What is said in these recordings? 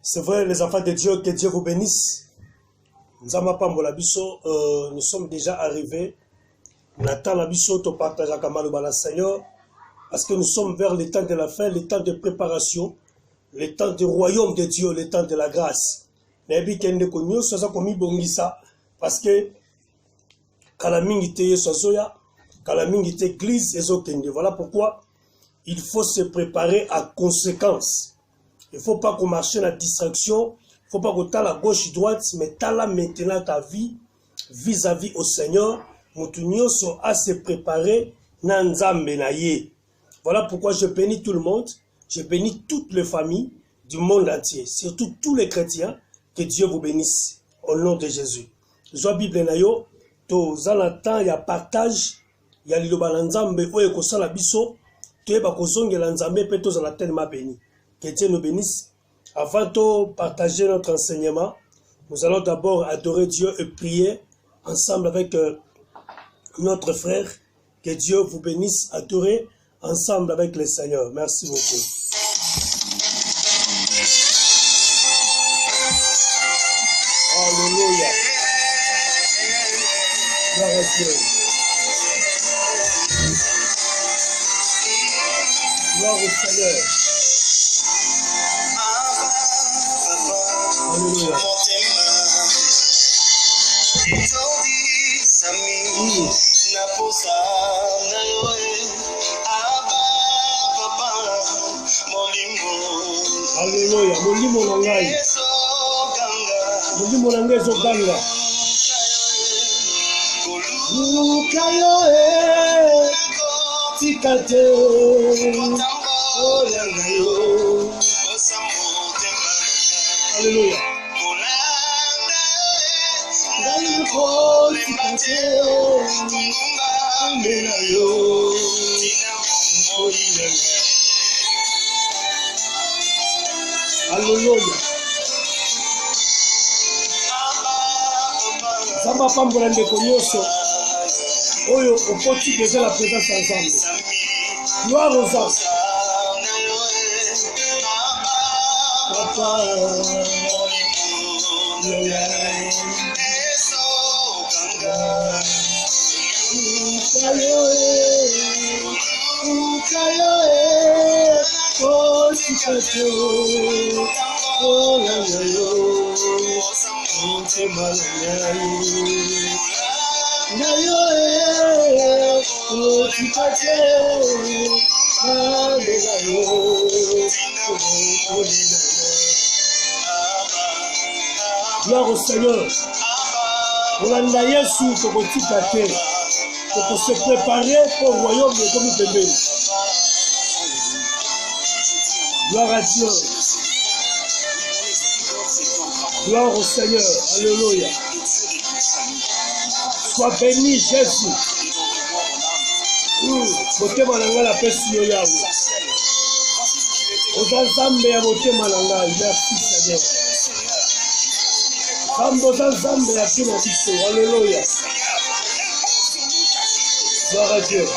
C'est vrai, les enfants de Dieu, que Dieu vous bénisse. Nous sommes déjà arrivés. On attend la biso, on partage à Kamalou Seigneur, parce que nous sommes vers le temps de la fin, le temps de préparation, le temps du royaume de Dieu, le temps de la grâce. Parce que voilà pourquoi il faut se préparer à conséquence. Il ne faut pas qu'on marche dans la distraction, il ne faut pas qu'on t'a la gauche et droite, mais t'as là maintenant ta vie vis-à-vis au Seigneur. Moutounioso à se préparer nanzambe naye. Voilà pourquoi je bénis tout le monde, je bénis toutes les familles du monde entier, surtout tous les chrétiens, que Dieu vous bénisse au nom de Jésus. Zoa Bible nayo, to zalata ya partage, ya liloba nanzambe oye kosala biso, to yeba kozonge nanzambe pe to zala tellement béni. Que Dieu nous bénisse. Avant de partager notre enseignement, nous allons d'abord adorer Dieu et prier ensemble avec notre frère. Que Dieu vous bénisse, adorer ensemble avec le Seigneur. Merci beaucoup. Alléluia. Gloire à Dieu. Gloire au Seigneur. Alléluia. Alléluia. Molimo nangai. Molimo nangai zoganga. Lukayo tikate. Alléluia. Alléluia. Zamba pambola ndeko nyonso oyo okoti déjà la présence ensemble. Gloire aux anges. Papa. Gloire au Seigneur. On a Yesu pour se préparer pour le royaume de Dieu. Gloire à Dieu. Gloire au Seigneur. Alléluia. Sois béni, Jésus. Motema nanga la pesi yo yawe. Oza nzambe ya motema nanga. Merci Seigneur. Zambo za nzambe ya kina biso. Alléluia. Gloire à Dieu.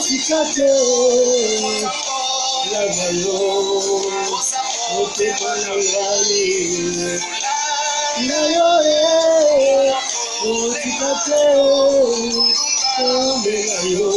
Tikate la vayo motema nangai nayo tikate ombe nayo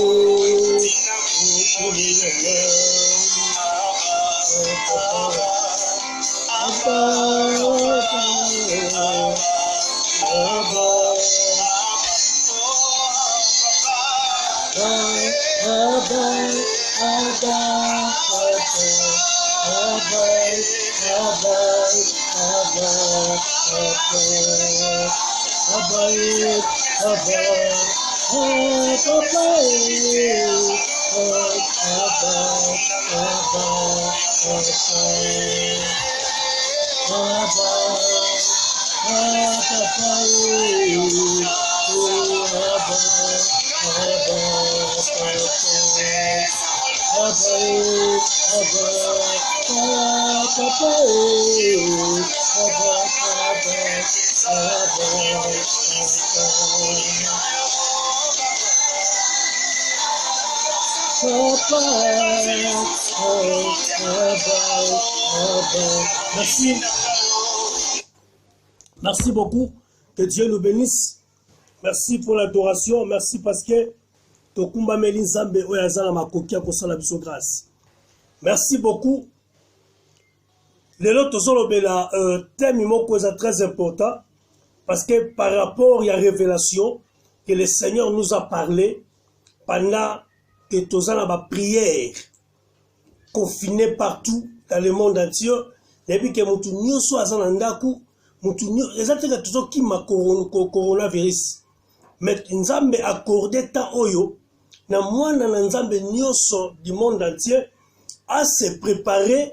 Merci. Merci beaucoup. Que Dieu nous bénisse. Merci pour l'adoration. Merci parce que Tokumba Melinzambe Oyazana Makokia Kosala Biso grâce. Merci beaucoup. Le lot Zolobela thème moko est très important parce que par rapport à la révélation que le Seigneur nous a parlé pendant que Tozana ba prière confiné partout dans le monde entier depuis que mutu nyonso azana ndaku mutu ezateka toujours qui ma coronavirus mais Nzambe accordé temps oyo na mwana na Nzambe nyonso du monde entier à se préparer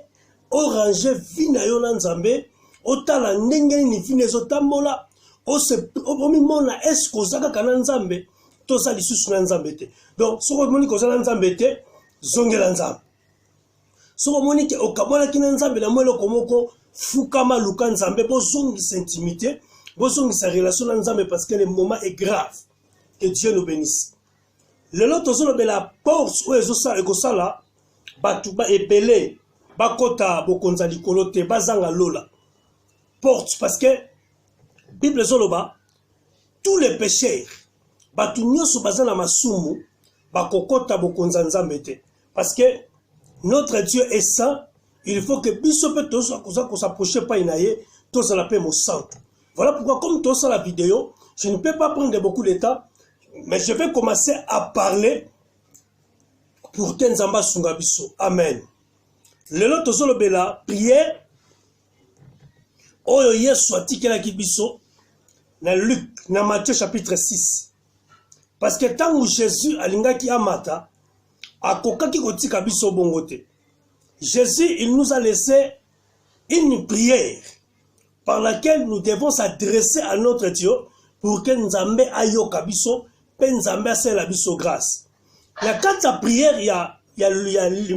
au ranger vie na yo na Nzambe otala ndenge ni vie nezotambola omimona est-ce kozaka kana Nzambe toza lisusu na Nzambe te donc soko moni kozala Nzambe te zongela Nzambe soko moni ke okamona kina Nzambe na mwelo komoko fukama luka Nzambe bozongisa intimité bozongisa relation na Nzambe parce que le moment est grave. Que Dieu nous bénisse. Le lot ozolobe la porte où ezosala ekosala batu ba ebele bakota bokonza likolo te bazanga lola porte parce que Bible zoloba tous les pécheurs batu nyonso bazana masumu bakokota bokonza Nzambe te parce que notre Dieu est saint. Il faut que biso pe tozo ko s'approcher pas inaye tozo la paix mo santo. Voilà pourquoi comme tozo la vidéo, je ne peux pas prendre beaucoup de temps, mais je vais commencer à parler pour Tenzamba Sungabiso. Amen. Le lot tozo le bela prière oyo Yesu atikela kibiso na Luc na Matthieu chapitre 6. Parce que tant où Jésus alingaki amata akokaki kotika biso bongote. Jésus, il nous a laissé une prière par laquelle nous devons s'adresser à notre Dieu pour que Nzambe ayoka biso, pe Nzambe asela biso grâce. La quatre prière, il y a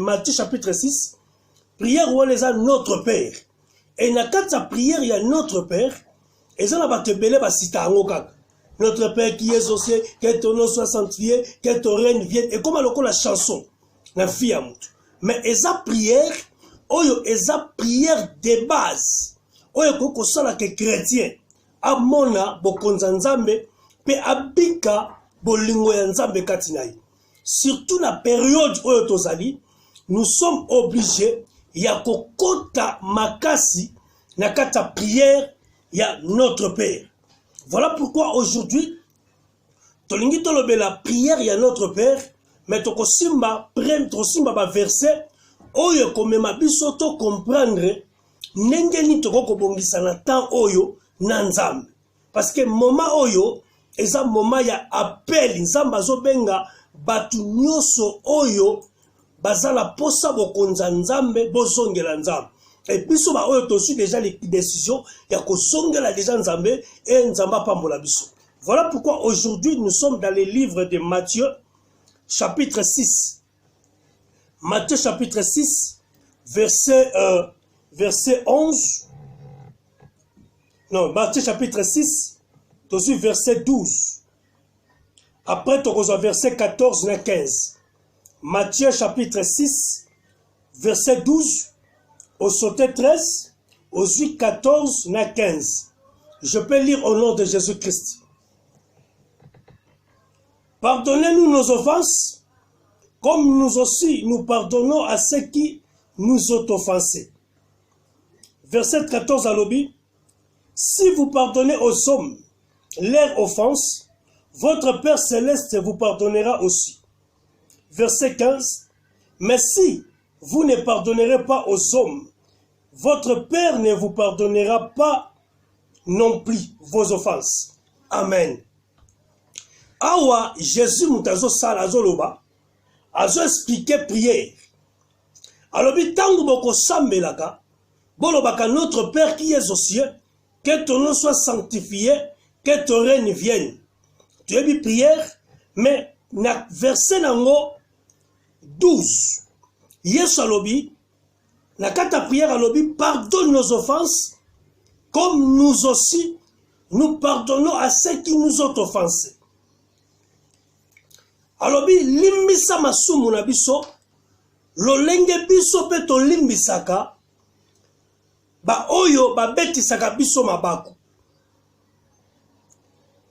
Matthieu chapitre 6, prière où on les a notre Père. Et la quatre prière, il y a notre Père, et ça n'a pas te belé ba sita angokak. Notre Père qui est aux cieux, que ton nom soit sanctifié, que ton règne vienne. Et comme la chanson, la fille à moutou. Mais esa prière, oyo esa prière de base, oyo koko sala ke chrétien, amona bokonza Nzambe, pe abika bolingo ya Nzambe katinai. Surtout la période oyo tozali, nous sommes obligés ya kokota makasi na kata prière ya notre Père. Voilà pourquoi aujourd'hui, tolingi tolobe la prière ya notre Père. Mais tokosimba ba verset oyo komema biso to comprendre ndenge ni toko bongisa na temps oyo na Nzambe parce que moment oyo eza moment ya appel Nzambe azobenga batu nyonso oyo bazala posa bokonza Nzambe bozongela Nzambe et biso ba oyo tosu déjà les décisions ya kozongela déjà Nzambe et Nzamba pambola biso. Voilà pourquoi aujourd'hui nous sommes dans les livres de Matthieu chapitre 6. Matthieu chapitre 6, verset 11. Non, Matthieu chapitre 6, verset 12. Après, tu as verset 14 et 15. Matthieu chapitre 6, verset 12, au sauté 13, au 8, 14 et 15. Je peux lire au nom de Jésus-Christ. Pardonnez-nous nos offenses, comme nous aussi nous pardonnons à ceux qui nous ont offensés. Verset 14 à l'obi. Si vous pardonnez aux hommes leurs offenses, votre Père Céleste vous pardonnera aussi. Verset 15. Mais si vous ne pardonnerez pas aux hommes, votre Père ne vous pardonnera pas non plus vos offenses. Amen. Awa Jésus mutazo sala azoloba azo expliquer prière. Alobi tangu boko sambelaka bolobaka notre Père qui est aux cieux, que ton nom soit sanctifié, que ton règne vienne. Tu as dit prière, mais na verset nango 12. Yesu alobi na kata prière alobi pardonne nos offenses comme nous aussi nous pardonnons à ceux qui nous ont offensés. alobi limbisa masumu na biso lolenge biso pe to limbisaka ba oyo ba betisaka biso mabako.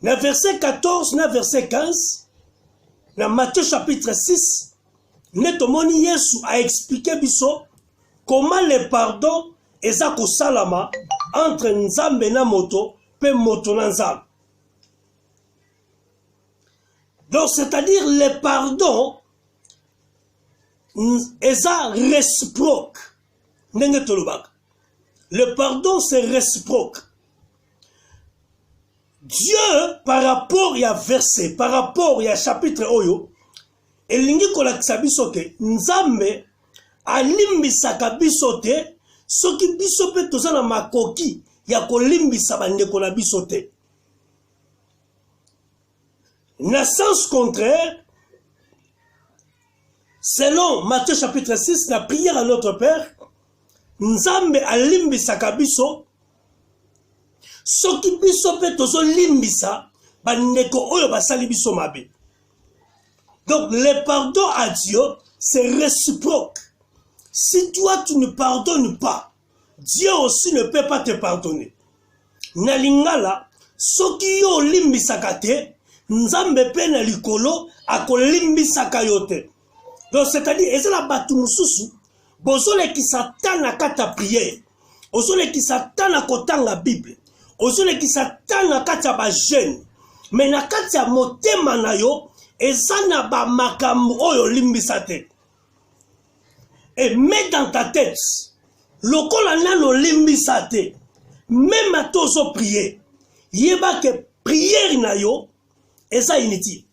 Na verset 14 na verset 15 na Matthieu chapitre 6 netomoni Yesu a expliqué biso comment le pardon eza kosalama entre nzambe na moto pe moto na nzambe. Donc c'est-à-dire le pardon eza réciproque. Ndenge tolobaka. Le pardon c'est réciproque. Dieu par rapport ya verset, par rapport ya chapitre oyo, elingi kolakisa biso ke nzambe alimbisaka biso te soki biso pe toza na makoki ya kolimbisa bandeko na biso te. Na sens contraire, selon Matthieu chapitre 6, la prière à notre Père, nzambe alimbisaka biso soki biso pe tozo limbisa bandeko oyo basali biso mabe. Donc le pardon à Dieu c'est réciproque. Si toi tu ne pardonnes pas, Dieu aussi ne peut pas te pardonner. Na lingala soki yo limbisaka te, nzambe pe na likolo akolimbisaka yo te. Donc c'est-à-dire ezala batu mususu bozole ki satana kata prière, ozole ki satana kotanga Bible, ozole ki satana kata ba jeune, mais na kata motema na yo ezana ba makambo oyo limbisa te. Et mets dans ta tête lokola nano limbisa te, même à tozo prier yeba ke prière na yo eza inutile.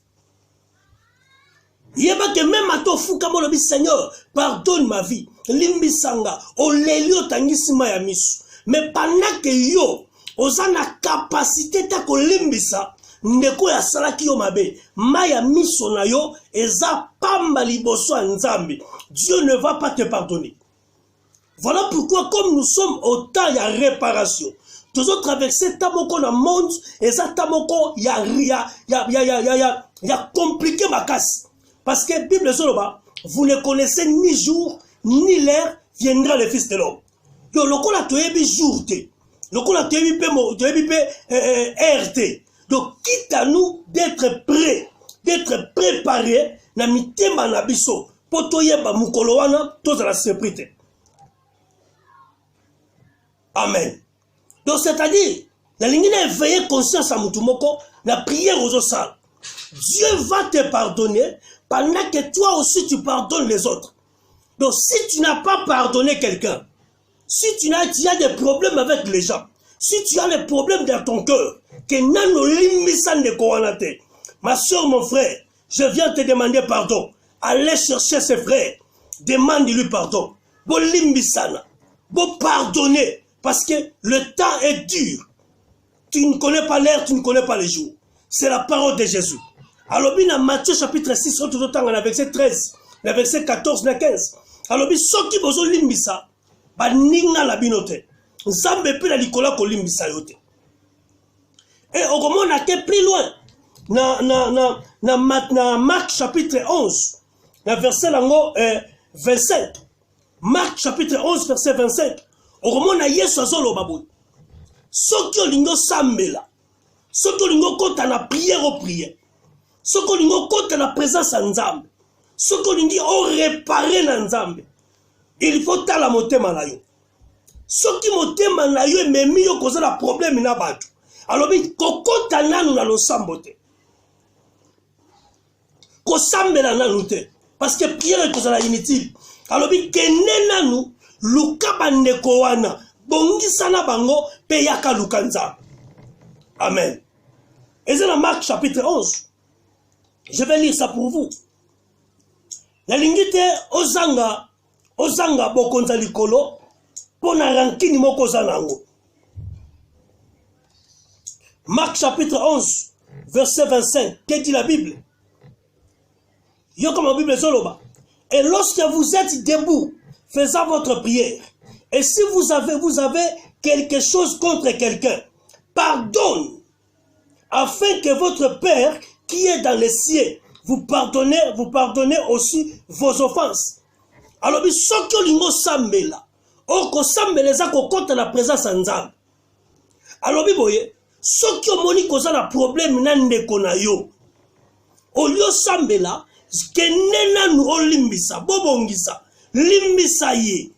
Yeba que même à toi fuka molobi Seigneur, pardonne ma vie, limbisanga, olelio tangisima ya misu. Mais pendant que yo, ozana capacité ta ko limbisa, ndeko ya salaki yo mabe, maya miso na yo, eza pamba liboso nzambe. Dieu ne va pas te pardonner. Voilà pourquoi comme nous sommes au temps de réparation, tous autres traversés tamoko na monde, eza tamoko ya compliqué ma casse. Parce que Bible Zoloba, vous ne connaissez ni jour, ni l'heure, viendra le Fils de l'homme. Yo, lokola toyebi jour te. Lokola toyebi RT. Donc, quitte à nous d'être prêts, d'être préparés, na mitema na biso, po toyeba mukolo wana, tozala surprise. Amen. Donc, c'est-à-dire, la ligne éveiller conscience à mutumoko, la prière aux osal. Dieu va te pardonner pendant que toi aussi tu pardonnes les autres. Donc si tu n'as pas pardonné quelqu'un, si tu as des problèmes avec les gens, si tu as des problèmes dans ton cœur, que nano limisan de koanate, ma soeur, mon frère, je viens te demander pardon. Allez chercher ses frères, demande-lui pardon. Bon limbisana, bon pardonner, parce que le temps est dur. Tu ne connais pas l'heure, tu ne connais pas les jours. C'est la parole de Jésus. Alors, dans Matthieu chapitre 6, on tout temps, verset 13, le verset 14, le 15. Alors, ceux qui vous ont limbisa, ninga la binote. Nzambe pe la likola ko limbisa yote. Et au moment on a été plus loin. Na Marc chapitre 11, le verset 25. Marc chapitre 11, verset 25. Au moment on a Yesu azolo baboui. Ceux qui ont lingo sambela. Ceux qui ont compte na prière au prière. Ceux qui ont compte na présence en Nzambe. Ceux qui ont réparé na Nzambe. Il faut ta la motema na yo. Ceux qui motema na yo memi yo cause la problème na batu. Alors bi kokota nanu na lo sambote. Ko sambela nanu te parce que prière cause la inutile. Alors bi kene nanu luka bandeko wana bongisa na bango pe yaka lukanza. Amen. Et c'est dans Marc chapitre 11. Je vais lire ça pour vous. La lingite ozanga bokonza likolo pona rankini moko zanango. Marc chapitre 11 verset 25. Qu'est-ce dit la Bible? Yo comme la Bible zoloba. Et lorsque vous êtes debout faisant votre prière, et si vous avez quelque chose contre quelqu'un, pardonne, afin que votre Père qui est dans les cieux vous pardonnez aussi vos offenses. Alors, ce que lingo sambela, oko sambela za kokota la présence en Nzambe. Alors, boye, ce que moni koza la problème na ndeko na yo. Olio sambela, kenena nu olimbisa, bobongisa, limbisa ye.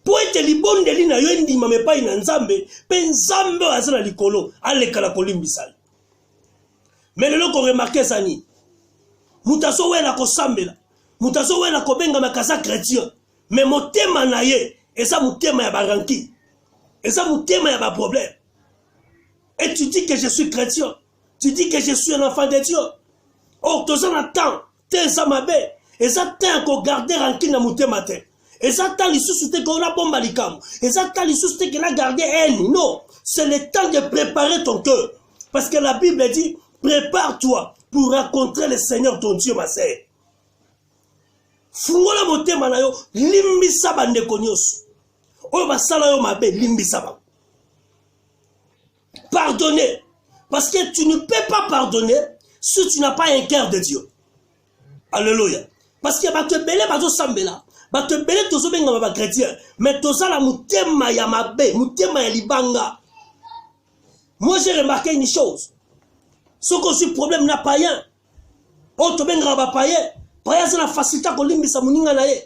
Po ete libondeli na yo ndima mepai na Nzambe, pe Nzambe azala likolo, alekala kolimbisa ye. Mais le loko remarqué ça ni. Mutaso wela ko sambela. Mutaso wela ko benga makasa chrétien. Mais motema na ye, eza motema ya baranki. Eza motema ya ba problème. Et tu dis que je suis chrétien. Tu dis que je suis un enfant de Dieu. Oh, tu en attends. T'es ça ma belle. Eza tant ko garder ranki na motema te. Eza tant lisusu te ko na bomba likam. Eza tant lisusu te que la garder haine. Non, c'est le temps de préparer ton cœur. Parce que la Bible dit prépare-toi pour rencontrer le Seigneur ton Dieu, ma sœur. Fungola motema na yo, limbisa bandeko nyonso. Oyo basala yo mabe, limbisa ba. Pardonnez. Parce que tu ne peux pas pardonner si tu n'as pas un cœur de Dieu. Alléluia. Parce que bato belé bazo sambela, bato belé tozo benga ba chrétien, mais toza la motema ya mabe, motema ya libanga. Moi j'ai remarqué une chose. Ce que ce problème n'a pas rien. Oh, tu benga ba païen. Païen c'est la facilité qu'on limbisa muninga na ye.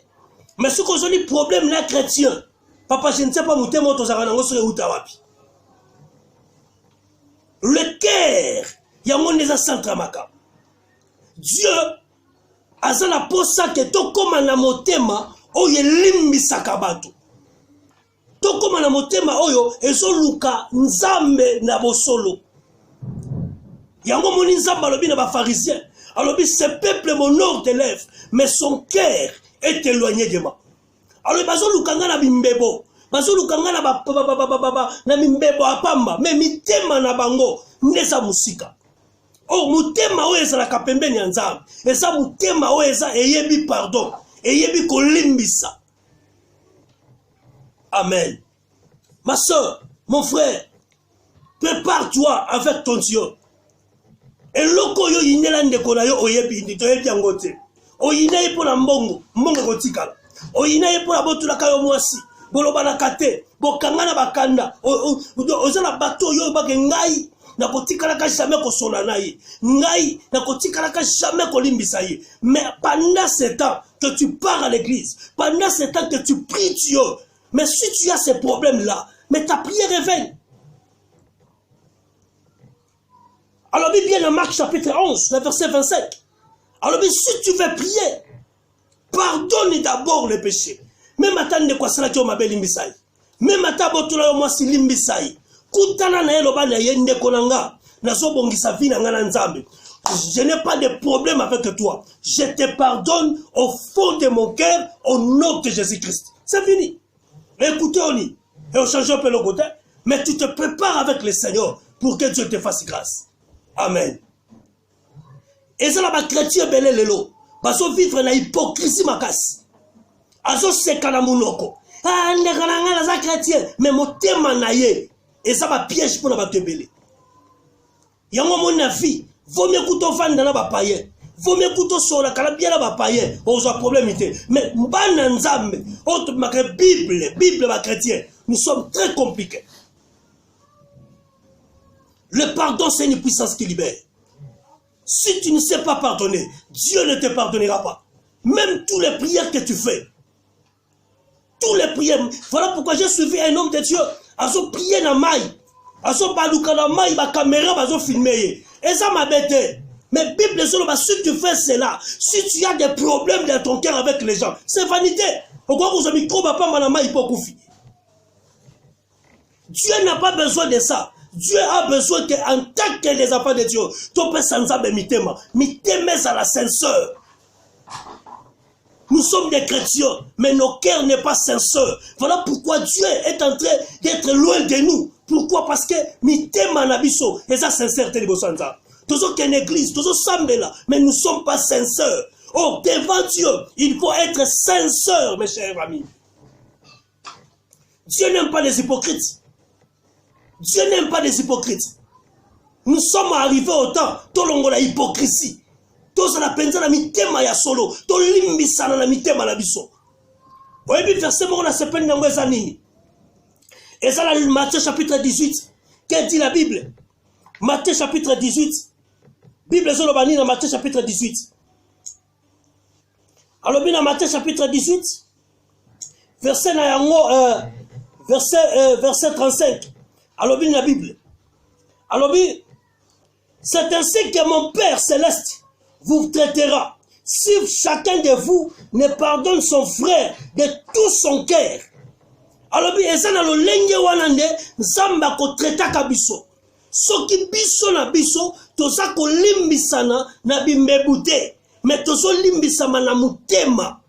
Mais ce que ce problème n'a chrétien. Papa, je ne sais pas mouté moto zaranango sur utawapi. Le cœur, il y a mon neza centramaka. Dieu a ça la posa que to comme na motema oye limbisa kabato. To comme na motema oyo ezo luka nzambe na bosolo. Yango moni nzamba lobi na ba pharisien. Alors ce peuple m'honore tes lèvres, mais son cœur est éloigné de moi. Alors bazo lukanga na bimbebo, bazo lukanga na na bimbebo apamba, mais mitema na bango ndesa musika. Oh mutema o eza la kapembeni ya Nzambe. Eza mutema o eza eyebi pardon, eyebi kolimbisa. Amen. Ma soeur, mon frère, prépare-toi avec ton Dieu. Et loko yo yinela ndeko na yo oyebi ndito yebi angote. Oyina ye pona mbongo kotikala. Oyina ye pona botulaka yo mwasi. Boloba na kate, bokangana bakanda. Ozala bato yo bake ngai na kotikala ka jamais kosola na ye. Ngai na kotikala ka jamais kolimbisa ye. Mais pendant ce temps que tu pars à l'église, pendant ce temps que tu pries Dieu, mais si tu as ces problèmes là, mais ta prière est vaine. Alors, bien dans Marc chapitre 11, le verset 25. Alors, si tu veux prier, pardonne d'abord les péchés. Même à de quoi cela qui m'a belle limbisai. Même à ta botula moi si limbisai. Koutana na eloba na yende konanga. Na so bongi sa vie na ngana nzambe. Je n'ai pas de problème avec toi. Je te pardonne au fond de mon cœur au nom de Jésus-Christ. C'est fini. Écoutez, on y. Et on change un peu le côté. Mais tu te prépares avec le Seigneur pour que Dieu te fasse grâce. Amen. Et ça là, chrétien belé lelo. Parce que vivre na hypocrisie makasi. Azo seka na munoko. Ah, ndekana za chrétien. Mais motema na ye. Et ça va piège pour na ba belé. Yango mon avis. Vaut mieux couteau vendre na ba païen. Vaut mieux couteau sur la kala bien na ba païen. On a problème ité. Mais mbana nzambe. Autre ma Bible ba chrétien. Nous sommes très compliqués. Le pardon, c'est une puissance qui libère. Si tu ne sais pas pardonner, Dieu ne te pardonnera pas. Même toutes les prières que tu fais. Toutes les prières. Voilà pourquoi j'ai suivi un homme de Dieu. Azo prier na maï. Azo baluka na maï, ba caméra, bazo filmer. Et ça m'a bêté. Mais Bible, si tu fais cela, si tu as des problèmes dans ton cœur avec les gens, c'est vanité. Pourquoi vous avez trop papa na maï pour koufi? Dieu n'a pas besoin de ça. Dieu a besoin qu'en tant que les enfants de Dieu, tu peux sans mitema à la sincère. Nous sommes des chrétiens, mais nos cœurs n'est pas sincères. Voilà pourquoi Dieu est en train d'être loin de nous. Pourquoi? Parce que mitema nabiso et ça sincère te libosanza. Toujours qu'une église, toujours sambela, mais nous ne sommes pas sincères. Oh, devant Dieu, il faut être sincère, mes chers amis. Dieu n'aime pas les hypocrites. Dieu n'aime pas les hypocrites. Nous sommes arrivés au temps, tout le monde a hypocrisie. tozala penza na mitema ya solo, tolimbisana na mitema na biso. Oyebi verset moko na sepeli nango eza nini? Eza la Matthieu chapitre 18. Qu'est dit la Bible? Matthieu chapitre 18. Bible ezoloba nini na Matthieu chapitre 18? Alobi na Matthieu chapitre 18 verset na yango verset 35. Alobi na Bible. Alobi, c'est ainsi que mon Père céleste vous traitera si chacun de vous ne pardonne son frère de tout son cœur. Alobi eza na lolenge wana nde Nzambe akotretaka biso. Soki biso na biso toza kolimbisana na bimbebu te, mais tozo limbisama na mutema.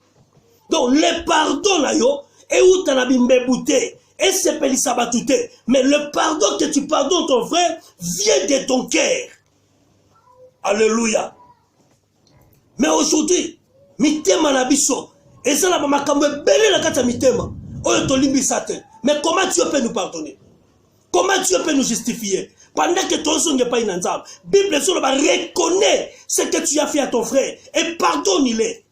Donc le pardon na yo euta na bimbebu te, et sepelisa batu te, mais le pardon que tu pardonnes ton frère vient de ton cœur. Alléluia. Mais aujourd'hui, mitema na biso ezala ba makambo ebele na kati ya mitema oyo tolimbisa te. Mais comment Dieu peut nous pardonner? Comment Dieu peut nous justifier? Pendant que ton son n'est pas une ensemble, Bible reconnaît ce que tu as fait à ton frère et pardonne-le.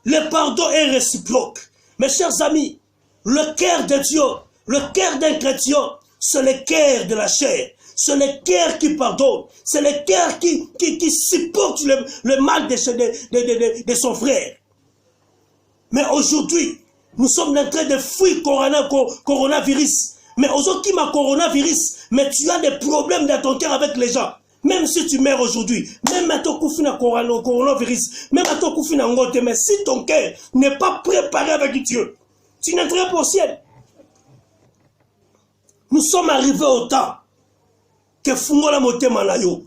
Le pardon est réciproque. Mes chers amis, le cœur de Dieu, le cœur d'un chrétien, c'est le cœur de la chair. C'est le cœur qui pardonne. C'est le cœur qui supporte le mal de son frère. Mais aujourd'hui, nous sommes en train de fuir coronavirus. Mais aujourd'hui, ma coronavirus, mais tu as des problèmes dans ton cœur avec les gens. Même si tu meurs aujourd'hui, même à ton coup na coronavirus, même à ton coup na ngote, mais si ton cœur n'est pas préparé avec Dieu, tu n'entreras pas au ciel. Nous sommes arrivés au temps que fungola motema na yo.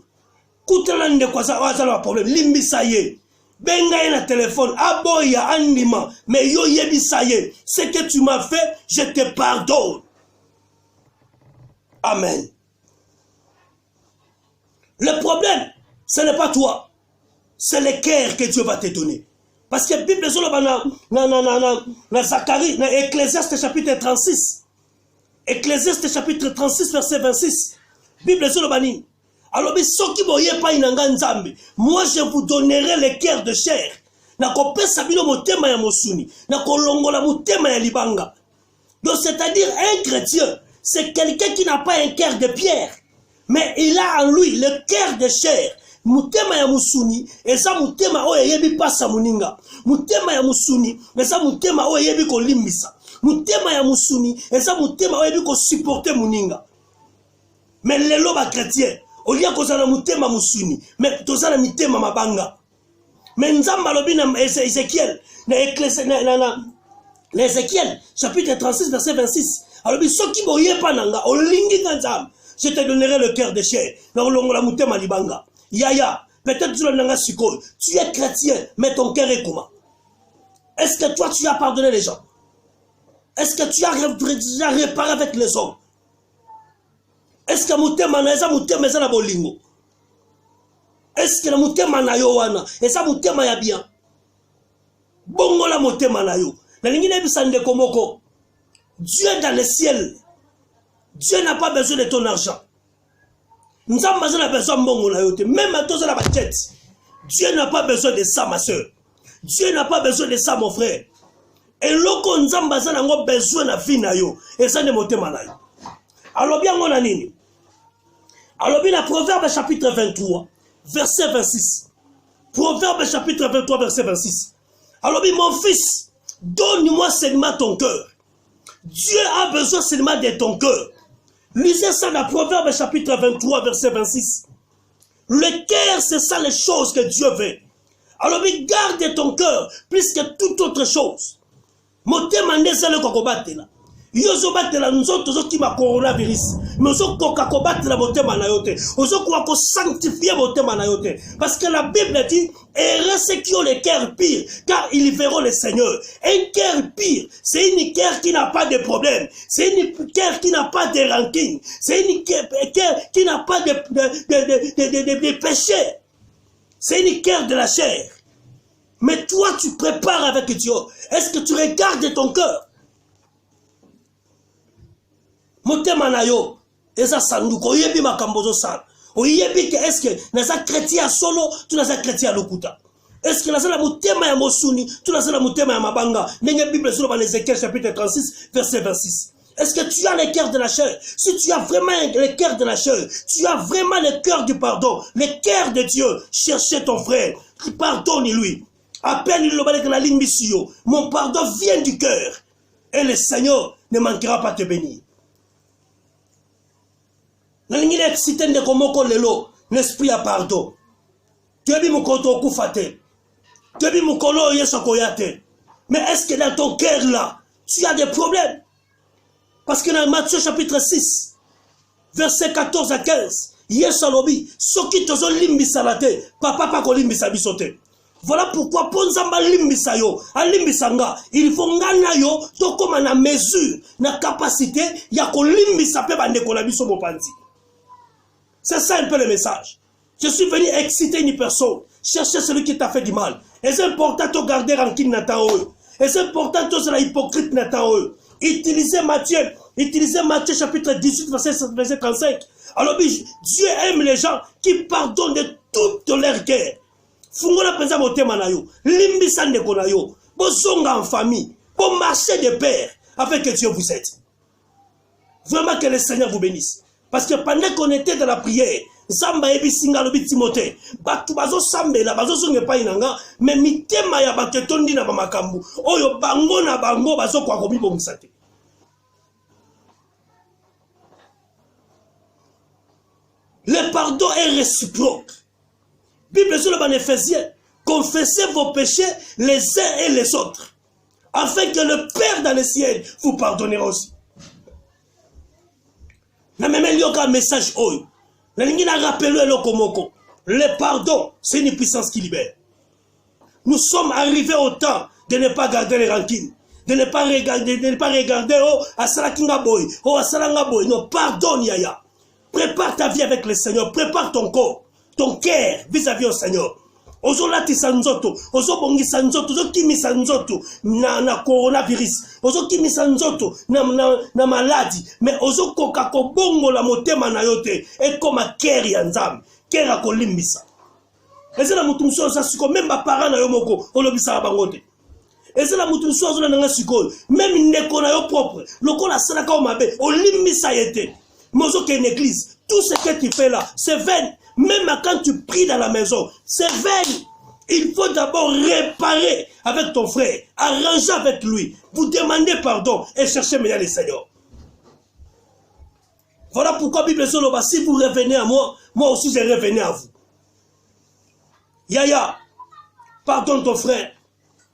Kutana nde kwa za problème, limbisa ye. Benga na téléphone, aboya anima, mais yo yebisa ye. Ce que tu m'as fait, je te pardonne. Amen. Le problème, ce n'est pas toi. C'est le cœur que Dieu va te donner. Parce que la Bible dans Zacharie, dans Ecclésiaste chapitre 36. Ecclésiaste chapitre 36, verset 26. Bible Zolobani. Alors, moi je vous donnerai le cœur de chair. Donc c'est-à-dire un chrétien, c'est quelqu'un qui n'a pas un cœur de pierre, mais il a en lui le cœur de chair. Mutema ya musuni, eza mutema oyo yebi pasa muninga. Mutema ya musuni, eza mutema oyo yebi ko limbisa. Mutema ya musuni, eza mutema oyo yebi ko supporter muninga. Mais lelo ba chrétien, au lieu ko zala mutema musuni, mais tozala mitema mabanga. Mais Nzamba lobi na Ézéchiel, na Ézéchiel, chapitre 36, verset 26. Alors, soki boye pananga, olingi Nzamba, je te donnerai le cœur de chair. Na olongola mutema libanga. Yaya, peut-être tu es chrétien, mais ton cœur est comment? Est-ce que toi tu as pardonné les gens? Est-ce que tu as déjà réparé avec les hommes? Est-ce que mutema na eza mutema eza na bolingo? Est-ce que la mutema na yo wana eza mutema ya bien? Bongo la mutema na yo. Na lingine bisande komoko. Dieu est dans le ciel. Dieu n'a pas besoin de ton argent. Nous avons besoin de même à tous la budget. Dieu n'a pas besoin de ça, ma soeur. Dieu n'a pas besoin de ça, mon frère. Et loko nous avons besoin de la vie na yo. Et ça ne monte mal. Alors bien mon anini. Alors bien Proverbe chapitre 23, verset 26. Proverbe chapitre 23, verset 26. Alors bien mon fils, donne-moi seulement ton cœur. Dieu a besoin seulement de ton cœur. Lisez ça dans Proverbe chapitre 23, verset 26. Le cœur, c'est ça les choses que Dieu veut. Alors, garde ton cœur plus que toute autre chose. Motema ndeza le kokobatela. Yozo batela nzoto zo kima coronavirus. Mais ozo kokakobatela motema na yote. Ozo ko sanctifier motema na yote. Parce que la Bible dit, heureux ceux qui ont le cœur pire, car ils verront le Seigneur. Un cœur pire, c'est une cœur qui n'a pas de problème. C'est une cœur qui n'a pas de rancune. C'est une cœur qui n'a pas de péché. C'est une cœur de la chair. Mais toi, tu prépares avec Dieu. Est-ce que tu regardes ton cœur? Motema na yo, eza sanduko yebi makambozo sana. Oyebike est-ce que naza chrétien solo, tu naza chrétien lokuta. Est-ce que naza la mutema ya mosuni, tu naza la mutema ya mabanga. Ndenge Bible sur le Ézéchiel chapitre 36 verset 26. Est-ce que tu as le cœur de la chair? Si tu as vraiment le cœur de la chair, tu as vraiment le cœur du pardon, le cœur de Dieu, cherchez ton frère, pardonne-lui. Appelle-lui le balai de la ligne mission. Mon pardon vient du cœur. Et le Seigneur ne manquera pas de te bénir. L'ingénieur excité de komoko lelo, l'esprit à pardon. Tu as dit mon koto kufate. Tu as dit mon kolo yesokoyate. Mais est-ce que dans ton cœur là, tu as des problèmes? Parce que dans Matthieu chapitre 6, verset 14 à 15, Yesalobi, soki tozo limbisa la te, papa pa ko limbisa bisote. Voilà pourquoi ponzamba limbisa yo, a limbisa nga, il faut ngana yo, to comme na mesure, na capacité, ya ko limbisa pe bande ko la biso mopanzi. C'est ça un peu le message. Je suis venu exciter une personne, chercher celui qui t'a fait du mal. Et c'est important de garder rancune nata eux. Et c'est important de la hypocrite nata eux. Utilisez Matthieu chapitre 18 verset 35. Alors Dieu aime les gens qui pardonnent de toute leur cœur. Fungola penza motema na yo, limbisa ndeko na yo, bozonga en famille, pour marcher de pair avec que Dieu vous aide. Vraiment que le Seigneur vous bénisse. Parce que pendant qu'on était dans la prière, Zamba ebi singa lobi Timothée, batu bazo sambela bazo songe pa inanga, mais mitema ya baketondi na bamakambu, oyo bango na bango bazo kwa kobi bomusate. Le pardon est réciproque. Bible sur le ban Éphésiens, confessez vos péchés les uns et les autres, afin que le Père dans le ciel vous pardonnera aussi. Na même un message oyo. Le pardon, c'est une puissance qui libère. Nous sommes arrivés au temps de ne pas garder les rancunes, de ne pas regarder oh asalakinga boy, oh asalanga boy. Non, pardonne yaya. Prépare ta vie avec le Seigneur, prépare ton corps, ton cœur vis-à-vis au Seigneur. Ozo lati sanzoto, ozo bongi sanzoto, ozo kimi sanzoto na coronavirus, ozo kimi sanzoto na maladie, mais ozo koka ko bongo la motema na yote et comme cœur ya nzambe, cœur akolimbisa. Ezela mutu muso za siko même ba parents na yo moko olobisa bangote. Ezela mutu muso zo na nga siko même ndeko na yo propre, lokola sala ka o mabe olimbisa yete. Mozo ke une église, tout ce que tu fais là, c'est vain. Même quand tu pries dans la maison, c'est vain. Il faut d'abord réparer avec ton frère, arranger avec lui, vous demander pardon et chercher meilleur le Seigneur. Voilà pourquoi Bible Soloba, si vous revenez à moi, moi aussi je revenais à vous. Yaya, pardonne ton frère.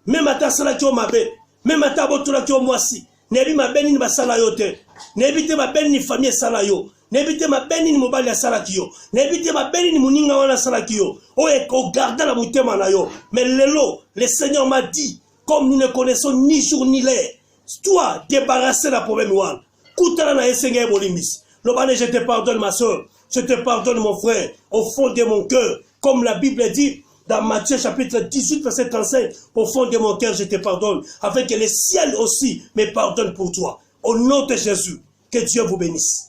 Même à ta salaki o mabe, même à ta botulaki o moisi, nebi mabeni ni basala yote, nebi te mabeni ni famille sala yo. N'ébite ma beni ni mobali ya salakio. N'ébite ma beni ni muninga wana salakio. Oh et qu'on garde la mutema na yo. Mais le Seigneur m'a dit, comme nous ne connaissons ni jour ni l'heure, toi débarrasser la problème one. Koutala na esenge bolimis. Lobane je te pardonne ma soeur, je te pardonne mon frère, au fond de mon cœur, comme la Bible dit dans Matthieu chapitre 18 verset 35, au fond de mon cœur je te pardonne, afin que le ciel aussi me pardonne pour toi. Au nom de Jésus, que Dieu vous bénisse.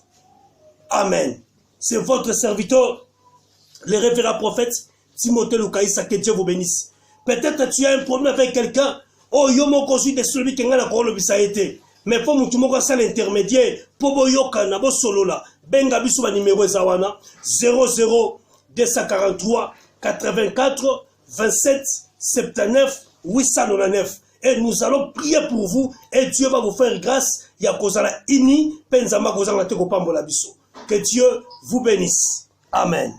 Amen. C'est votre serviteur, le révérend prophète Timothée Lukaïsa, que Dieu vous bénisse. Peut-être tu as un problème avec quelqu'un. Oh, yo mo kozu de celui qui a le bisaïté. Mais pour nous, tu m'as l'intermédiaire. Pour boyoka na bo solo la. Benga bisu ba numéro zawana 00 243 84 27 79 899. Et nous allons prier pour vous et Dieu va vous faire grâce. Ya kozala ini penzama kozala te kopambola biso. Que Dieu vous bénisse. Amen.